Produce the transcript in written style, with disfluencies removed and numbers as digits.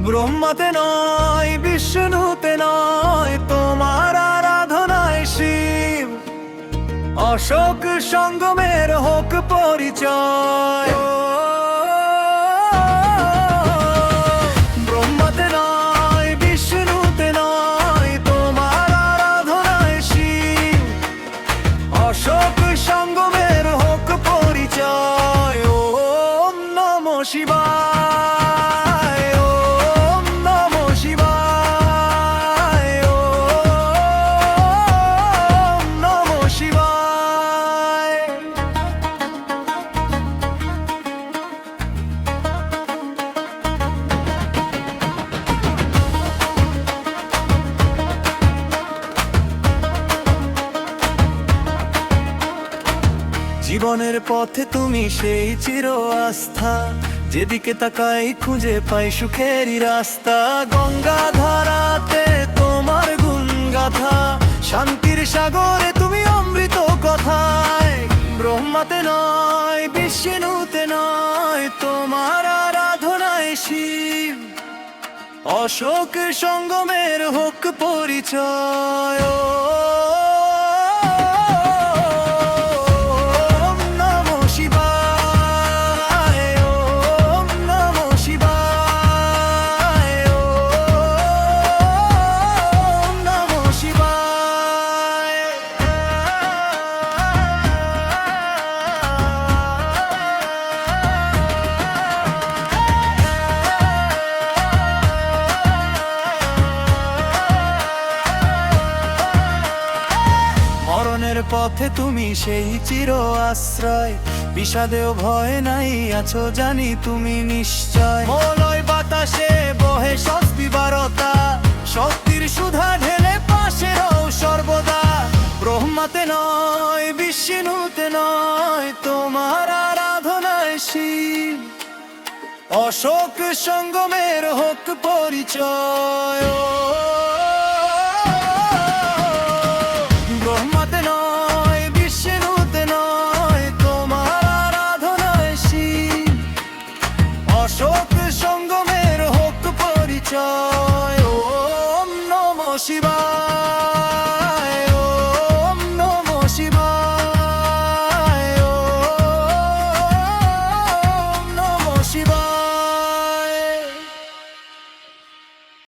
ব্রহ্মাতে নয় বিষ্ণুতে নয়, তোমার আরাধনায় শিব। অশোক সঙ্গমের হোক পরিচয়। ব্রহ্মাতে নয় বিষ্ণুতে নয়, তোমার আরাধনায় শিব। অশোক সঙ্গমের হোক পরিচয়। ওম নমঃ শিবায়, ওম নমঃ শিবায়, ওম নমঃ শিবায়। জীবনের পথে তুমি সেই চির আস্থা, যেদিকে তাকাই খুঁজে পাই সুখেরই রাস্তা। গঙ্গা ধারাতে তোমার গুণ গাথা, শান্তির সাগরে তুমি অমৃত কথায়। ব্রহ্মাতে নয় বিষ্ণুতে নয়, তোমার আরাধনায় শিব। অশোক সঙ্গমের হোক পরিচয়। মরণের পথে তুমি সেই চির আশ্রয়, বিষাদেও ভয় নাই আছো জানি তুমি নিশ্চয়। মলয় বাতাসে বহে স্বস্তি বারতা, শক্তির সুধা ঢেলে পাশে রও সর্বদা। ব্রহ্মাতে নয় বিষ্ণুতে নয়, তোমার আরাধনায় শিব। অশোক সঙ্গমের হোক পরিচয়। ব্রহ্মাতে নয় বিষ্ণুতে নয়, তোমার আরাধনায় শিব। অশোক